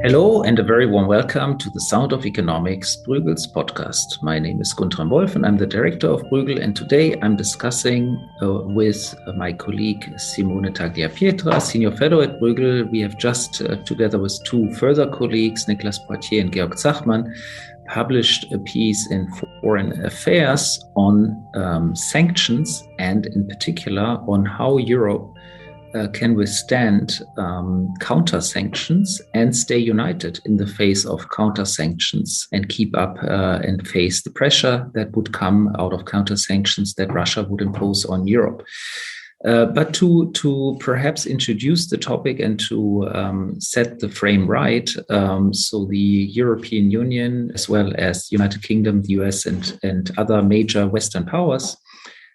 Hello and a very warm welcome to the Sound of Economics, Bruegel's podcast. My name is Guntram Wolf and I'm the director of Bruegel, and today I'm discussing with my colleague Simone Tagliapietra, senior fellow at Bruegel. We have just, together with two further colleagues, Niklas Poitier and Georg Zachmann, published a piece in Foreign Affairs on sanctions, and in particular on how Europe can withstand counter sanctions and stay united in the face of counter sanctions and keep up and face the pressure that would come out of counter sanctions that Russia would impose on Europe. But to perhaps introduce the topic and to set the frame right, so the European Union, as well as United Kingdom, the US, and other major Western powers,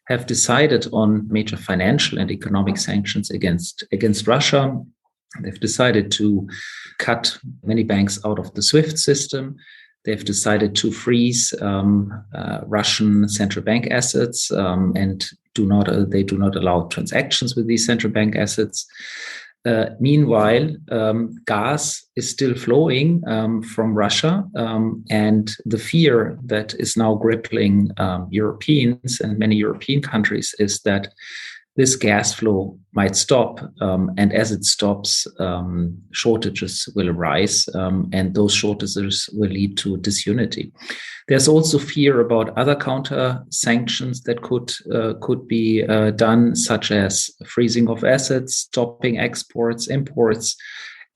have decided on major financial and economic sanctions against Russia. They've decided to cut many banks out of the SWIFT system. They've decided to freeze Russian central bank assets and they do not allow transactions with these central bank assets. Meanwhile, gas is still flowing from Russia, and the fear that is now gripping Europeans and many European countries is that this gas flow might stop, and as it stops, shortages will arise, and those shortages will lead to disunity. There's also fear about other counter sanctions that could be done, such as freezing of assets, stopping exports, imports,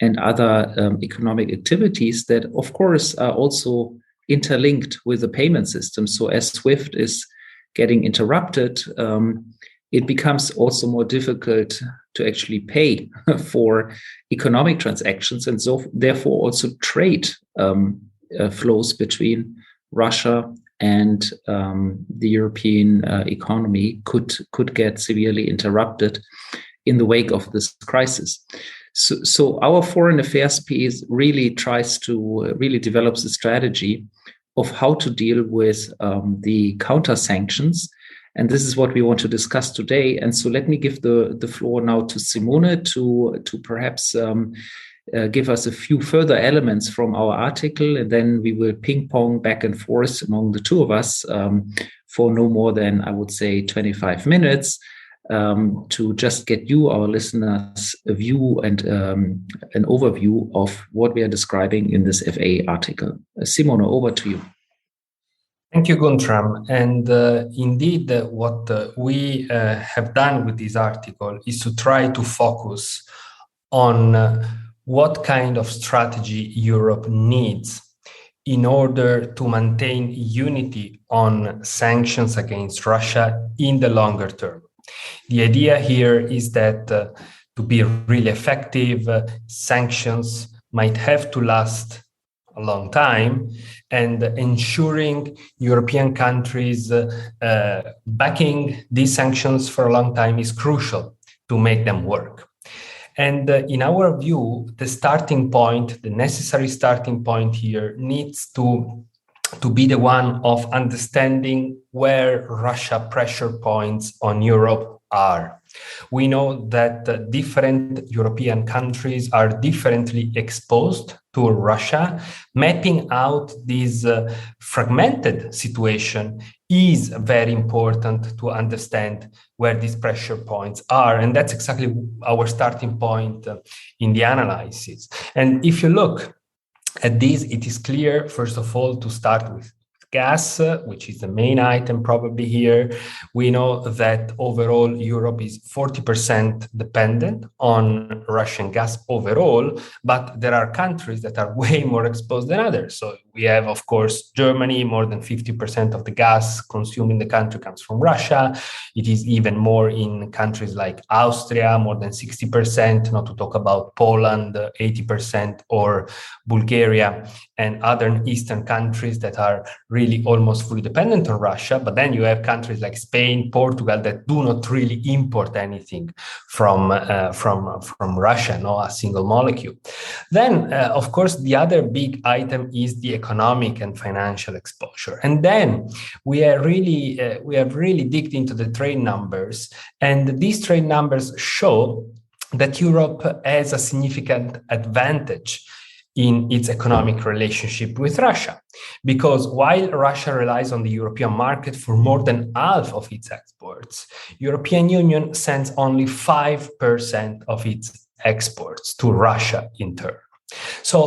and other economic activities that, of course, are also interlinked with the payment system. So as SWIFT is getting interrupted, it becomes also more difficult to actually pay for economic transactions, and so therefore also trade flows between Russia and the European economy could get severely interrupted in the wake of this crisis. So our foreign affairs piece really develops a strategy of how to deal with the counter sanctions. And this is what we want to discuss today. And so let me give the floor now to Simone to perhaps give us a few further elements from our article, and then we will ping pong back and forth among the two of us for no more than, I would say, 25 minutes to just get you, our listeners, a view and an overview of what we are describing in this FA article. Simone, over to you. Thank you, Guntram. And indeed, what we have done with this article is to try to focus on what kind of strategy Europe needs in order to maintain unity on sanctions against Russia in the longer term. The idea here is that to be really effective, sanctions might have to last a long time, and ensuring European countries backing these sanctions for a long time is crucial to make them work. And in our view, the necessary starting point here needs to be the one of understanding where Russia pressure points on Europe are. We know that different European countries are differently exposed to Russia. Mapping out this fragmented situation is very important to understand where these pressure points are. And that's exactly our starting point in the analysis. And if you look at this, it is clear, first of all, to start with gas, which is the main item probably here. We know that overall Europe is 40% dependent on Russian gas overall, but there are countries that are way more exposed than others. So we have, of course, Germany. More than 50% of the gas consumed in the country comes from Russia. It is even more in countries like Austria, more than 60%, not to talk about Poland, 80%, or Bulgaria and other Eastern countries that are really almost fully dependent on Russia. But then you have countries like Spain, Portugal that do not really import anything from Russia, no, a single molecule. Then, of course, the other big item is the economic and financial exposure. And then we have really digged into the trade numbers, and these trade numbers show that Europe has a significant advantage in its economic relationship with Russia. Because while Russia relies on the European market for more than half of its exports, European Union sends only 5% of its exports to Russia in turn. So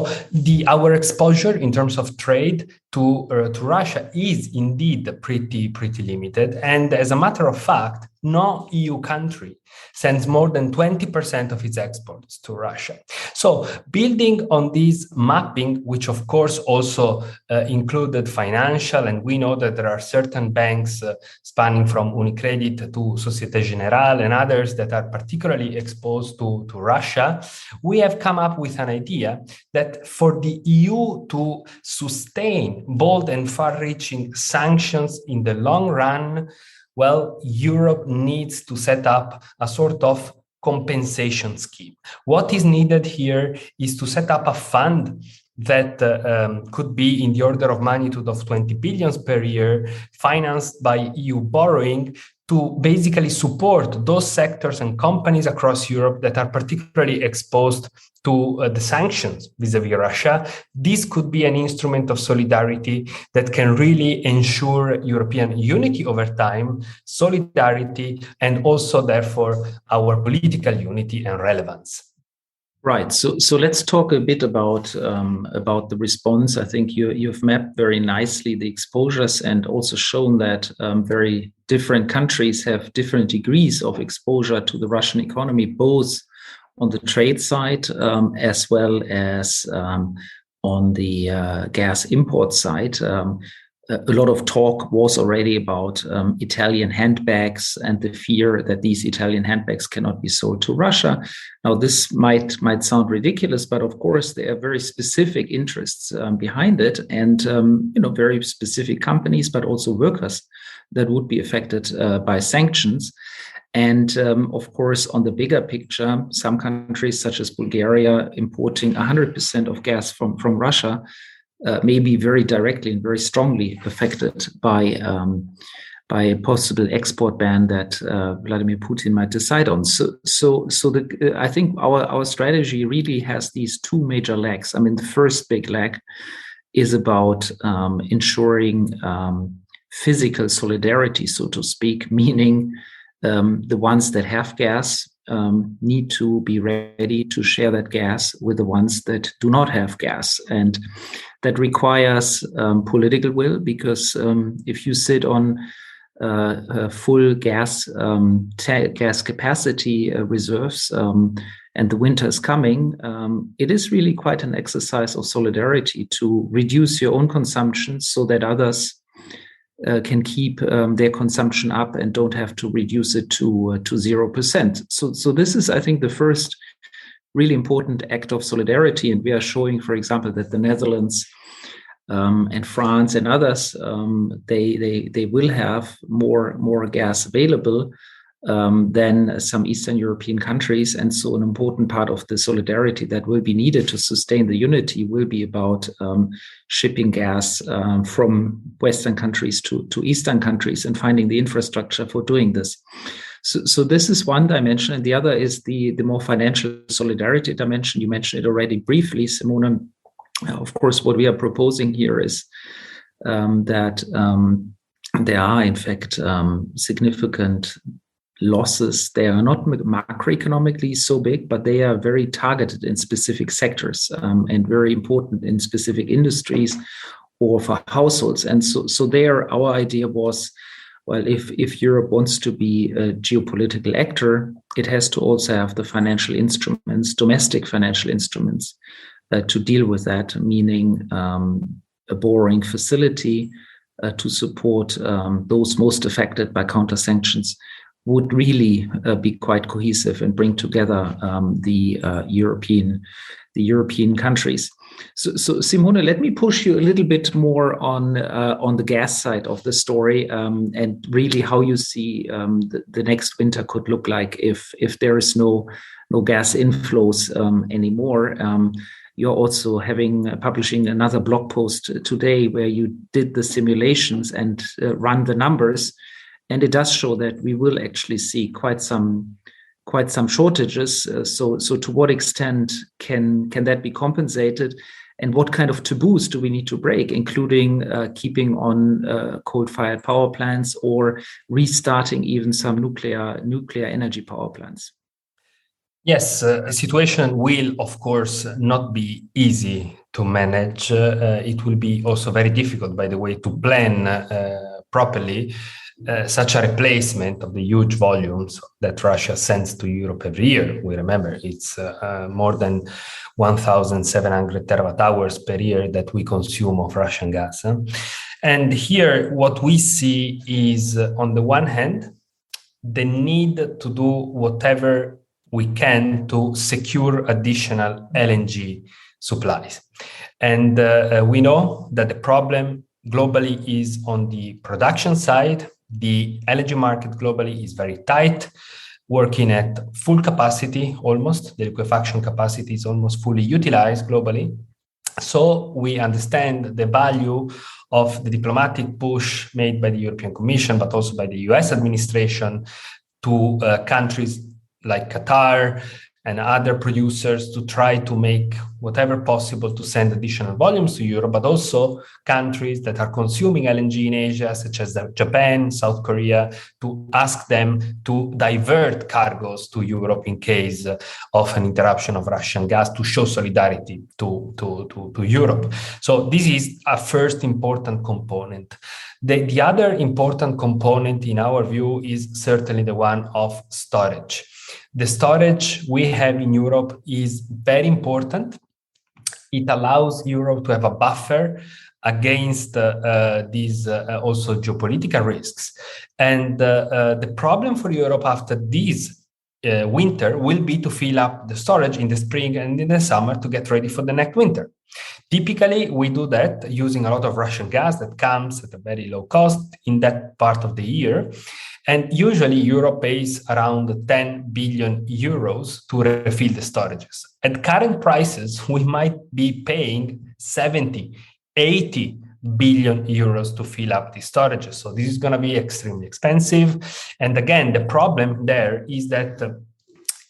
our exposure in terms of trade to Russia is indeed pretty limited. And as a matter of fact, no EU country sends more than 20% of its exports to Russia. So building on this mapping, which of course also included financial, and we know that there are certain banks spanning from Unicredit to Societe Generale and others that are particularly exposed to Russia, we have come up with an idea that for the EU to sustain bold and far-reaching sanctions in the long run, well, Europe needs to set up a sort of compensation scheme. What is needed here is to set up a fund that could be in the order of magnitude of 20 billions per year, financed by EU borrowing, to basically support those sectors and companies across Europe that are particularly exposed to the sanctions vis-à-vis Russia. This could be an instrument of solidarity that can really ensure European unity over time, solidarity, and also, therefore, our political unity and relevance. Right. So let's talk a bit about the response. I think you've mapped very nicely the exposures and also shown that very different countries have different degrees of exposure to the Russian economy, both on the trade side as well as on the gas import side. A lot of talk was already about Italian handbags and the fear that these Italian handbags cannot be sold to Russia. Now, this might sound ridiculous, but of course there are very specific interests behind it, and very specific companies, but also workers that would be affected by sanctions. And of course, on the bigger picture, some countries such as Bulgaria importing 100% of gas from Russia may be very directly and very strongly affected by a possible export ban that Vladimir Putin might decide on. I think our strategy really has these two major legs. I mean, the first big leg is about ensuring physical solidarity, so to speak, meaning the ones that have gas need to be ready to share that gas with the ones that do not have gas. And that requires political will, because if you sit on full gas capacity reserves and the winter is coming, it is really quite an exercise of solidarity to reduce your own consumption so that others can keep their consumption up and don't have to reduce it to 0%. So this is, I think, the first really important act of solidarity. And we are showing, for example, that the Netherlands and France and others, they will have more gas available than some Eastern European countries. And so an important part of the solidarity that will be needed to sustain the unity will be about shipping gas from Western countries to Eastern countries and finding the infrastructure for doing this. So this is one dimension. And the other is the more financial solidarity dimension. You mentioned it already briefly, Simone. Of course, what we are proposing here is that there are, in fact, significant losses. They are not macroeconomically so big, but they are very targeted in specific sectors and very important in specific industries or for households. And so there, our idea was, well, if Europe wants to be a geopolitical actor, it has to also have the financial instruments, domestic financial instruments, to deal with that, meaning a borrowing facility to support those most affected by counter sanctions would really be quite cohesive and bring together the European countries. So Simone, let me push you a little bit more on the gas side of the story, and really how you see the next winter could look like if there is no gas inflows anymore. You're also publishing another blog post today where you did the simulations and run the numbers, and it does show that we will actually see quite some shortages. So to what extent can that be compensated? And what kind of taboos do we need to break, including keeping on coal-fired power plants or restarting even some nuclear energy power plants? Yes, the situation will, of course, not be easy to manage. It will be also very difficult, by the way, to plan properly such a replacement of the huge volumes that Russia sends to Europe every year. We remember it's more than 1,700 terawatt hours per year that we consume of Russian gas. And here, what we see is, on the one hand, the need to do whatever we can to secure additional LNG supplies. And we know that the problem globally is on the production side. The LNG market globally is very tight, working at full capacity almost. The liquefaction capacity is almost fully utilized globally. So we understand the value of the diplomatic push made by the European Commission, but also by the US administration to countries like Qatar and other producers to try to make whatever possible to send additional volumes to Europe, but also countries that are consuming LNG in Asia, such as Japan, South Korea, to ask them to divert cargoes to Europe in case of an interruption of Russian gas, to show solidarity to Europe. So this is a first important component. The other important component, in our view, is certainly the one of storage. The storage we have in Europe is very important. It allows Europe to have a buffer against these also geopolitical risks. And the problem for Europe after this winter will be to fill up the storage in the spring and in the summer to get ready for the next winter. Typically, we do that using a lot of Russian gas that comes at a very low cost in that part of the year. And usually Europe pays around 10 billion euros to refill the storages. At current prices, we might be paying 70, 80 billion euros to fill up these storages. So this is going to be extremely expensive. And again, the problem there is that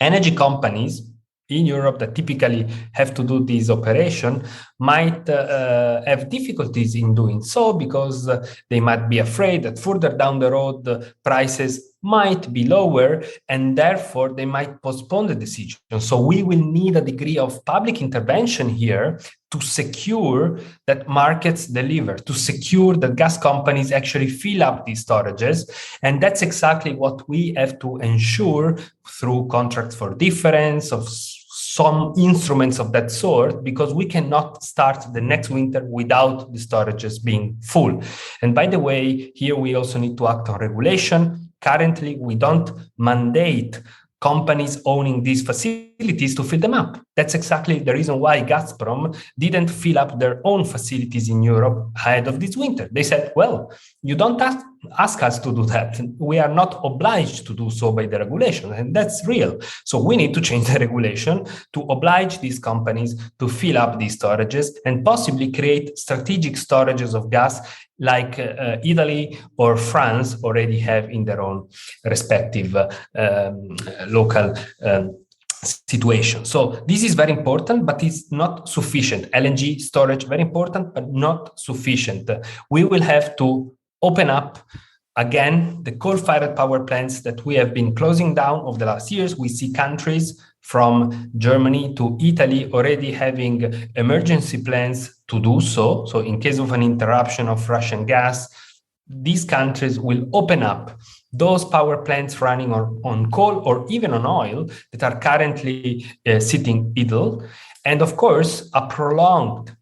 energy companies in Europe that typically have to do this operation might have difficulties in doing so because they might be afraid that further down the road, the prices might be lower and therefore they might postpone the decision. So we will need a degree of public intervention here to secure that markets deliver, to secure that gas companies actually fill up these storages. And that's exactly what we have to ensure through contracts for difference, of some instruments of that sort, because we cannot start the next winter without the storages being full. And by the way, here we also need to act on regulation. Currently, we don't mandate companies owning these facilities to fill them up. That's exactly the reason why Gazprom didn't fill up their own facilities in Europe ahead of this winter. They said, well, you don't ask us to do that. We are not obliged to do so by the regulation, and that's real. So we need to change the regulation to oblige these companies to fill up these storages and possibly create strategic storages of gas like Italy or France already have in their own respective local situation. So this is very important, but it's not sufficient. LNG storage, very important, but not sufficient. We will have to open up again the coal-fired power plants that we have been closing down over the last years. We see countries from Germany to Italy already having emergency plans to do so. So in case of an interruption of Russian gas, these countries will open up those power plants running on coal or even on oil that are currently sitting idle. And of course, a prolonged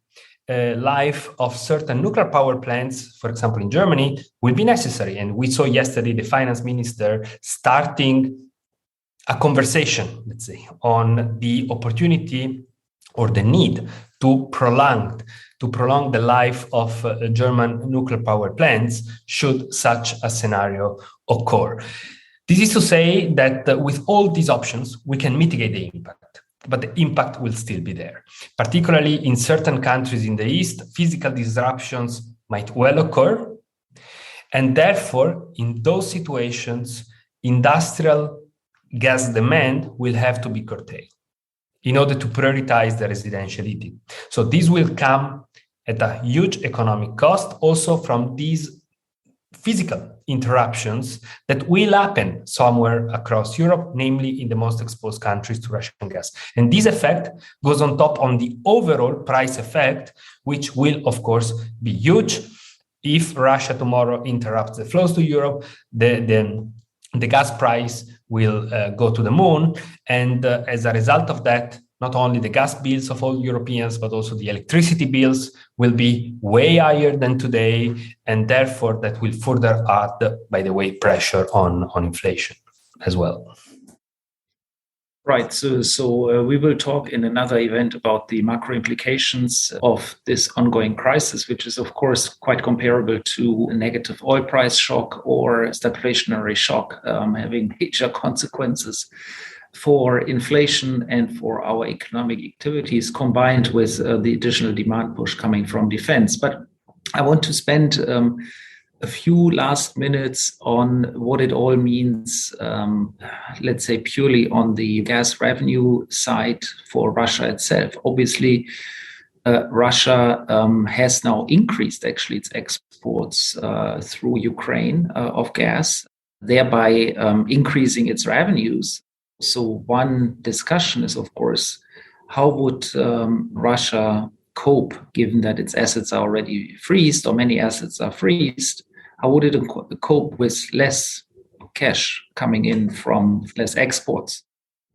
life of certain nuclear power plants, for example, in Germany, will be necessary. And we saw yesterday the finance minister starting a conversation, let's say, on the opportunity or the need to prolong the life of German nuclear power plants should such a scenario occur. This is to say that with all these options, we can mitigate the impact, but the impact will still be there. Particularly in certain countries in the East, physical disruptions might well occur. And therefore, in those situations, industrial gas demand will have to be curtailed. in order to prioritize the residential heating. So this will come at a huge economic cost, also from these physical interruptions that will happen somewhere across Europe, namely in the most exposed countries to Russian gas. And this effect goes on top on the overall price effect, which will, of course, be huge. If Russia tomorrow interrupts the flows to Europe, the gas price will go to the moon. And as a result of that, not only the gas bills of all Europeans, but also the electricity bills will be way higher than today. And therefore, that will further add, by the way, pressure on inflation as well. Right. So we will talk in another event about the macro implications of this ongoing crisis, which is, of course, quite comparable to a negative oil price shock or a stagflationary shock, having major consequences for inflation and for our economic activities, combined with the additional demand push coming from defense. But I want to spend a few last minutes on what it all means, let's say purely on the gas revenue side for Russia itself. Obviously, Russia has now increased actually its exports through Ukraine of gas, thereby increasing its revenues. So one discussion is, of course, how would Russia cope, given that its assets are already freezed, or many assets are freezed? How would it cope with less cash coming in from less exports?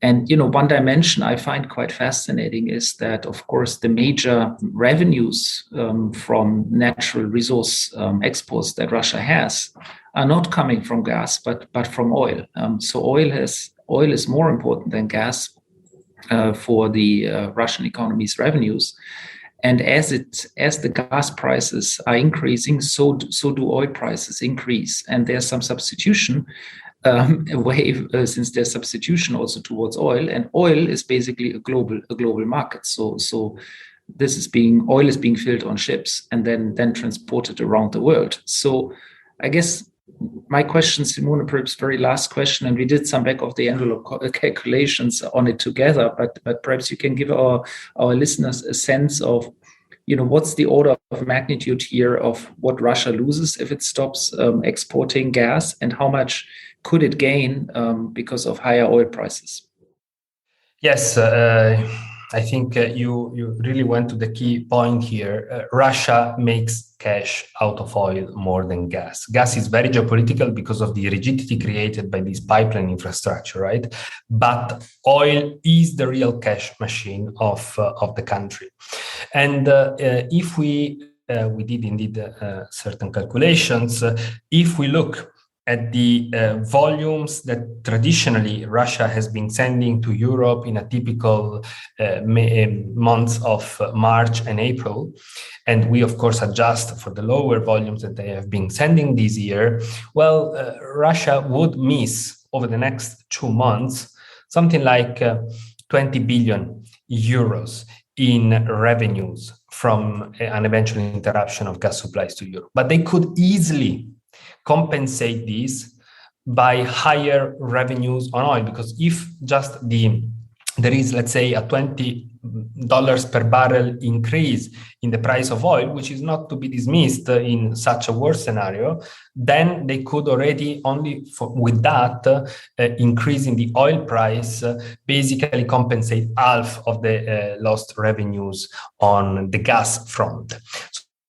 And, one dimension I find quite fascinating is that, of course, the major revenues from natural resource exports that Russia has are not coming from gas, but from oil. So oil is more important than gas for the Russian economy's revenues. And as the gas prices are increasing, so do oil prices increase. And there's some substitution since there's substitution also towards oil, and oil is basically a global market. So oil is being filled on ships and then transported around the world. So I guess my question, Simone, perhaps very last question, and we did some back of the envelope calculations on it together, but perhaps you can give our listeners a sense of, what's the order of magnitude here of what Russia loses if it stops exporting gas, and how much could it gain because of higher oil prices? Yes, I think you really went to the key point here. Russia makes cash out of oil more than gas. Gas is very geopolitical because of the rigidity created by this pipeline infrastructure, right? But oil is the real cash machine of the country. And if we did indeed certain calculations, if we look at the volumes that traditionally Russia has been sending to Europe in a typical months of March and April, and we of course adjust for the lower volumes that they have been sending this year, well, Russia would miss over the next 2 months something like 20 billion euros in revenues from an eventual interruption of gas supplies to Europe. But they could easily compensate this by higher revenues on oil, because if just there is, let's say, a $20 per barrel increase in the price of oil, which is not to be dismissed in such a worst scenario, then they could already with that increase in the oil price basically compensate half of the lost revenues on the gas front.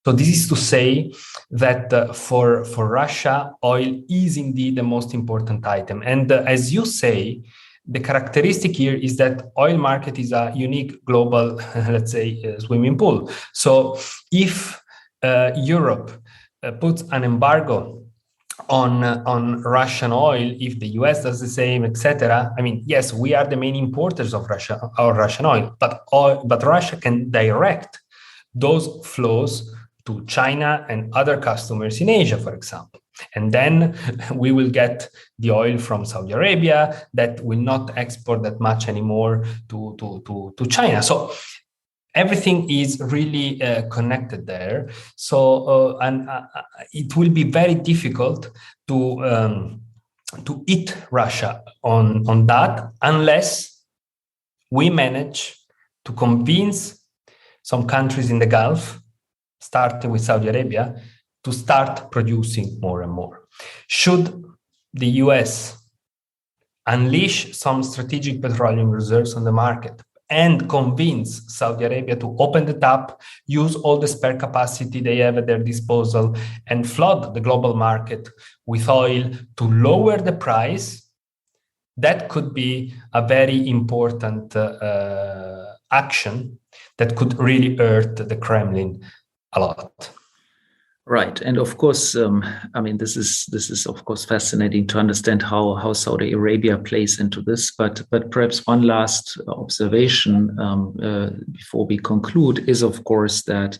So this is to say that for Russia, oil is indeed the most important item. And as you say, the characteristic here is that oil market is a unique global, let's say, swimming pool. So if Europe puts an embargo on Russian oil, if the US does the same, etc., I mean, yes, we are the main importers of Russian oil, but Russia can direct those flows to China and other customers in Asia, for example. And then we will get the oil from Saudi Arabia that will not export that much anymore to China. So everything is really connected there. So it will be very difficult to hit Russia on that, unless we managed to convince some countries in the Gulf, starting with Saudi Arabia, to start producing more and more. Should the US unleash some strategic petroleum reserves on the market and convince Saudi Arabia to open the tap, use all the spare capacity they have at their disposal, and flood the global market with oil to lower the price, that could be a very important action that could really hurt the Kremlin a lot. Right, and of course, this is of course fascinating to understand how Saudi Arabia plays into this. But perhaps one last observation before we conclude is, of course, that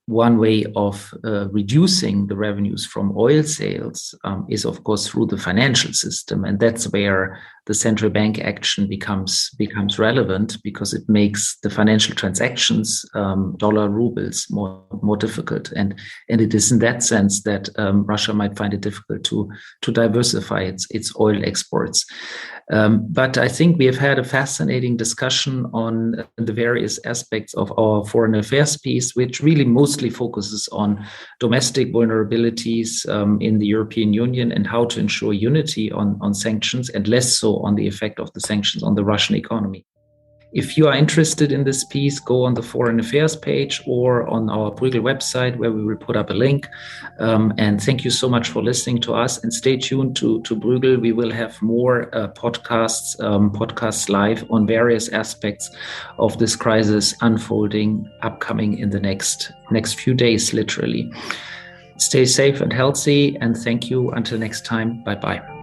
one way of reducing the revenues from oil sales is, of course, through the financial system, and that's where the central bank action becomes relevant, because it makes the financial transactions, dollar, rubles, more difficult, and it is in that sense that Russia might find it difficult to diversify its oil exports. But I think we have had a fascinating discussion on the various aspects of our foreign affairs piece, which really mostly focuses on domestic vulnerabilities in the European Union and how to ensure unity on sanctions, and less so on the effect of the sanctions on the Russian economy. If you are interested in this piece, go on the Foreign Affairs page or on our Bruegel website, where we will put up a link. And thank you so much for listening to us, and stay tuned to Bruegel. We will have more podcasts live on various aspects of this crisis unfolding, upcoming in the next few days, literally. Stay safe and healthy, and thank you. Until next time, bye-bye.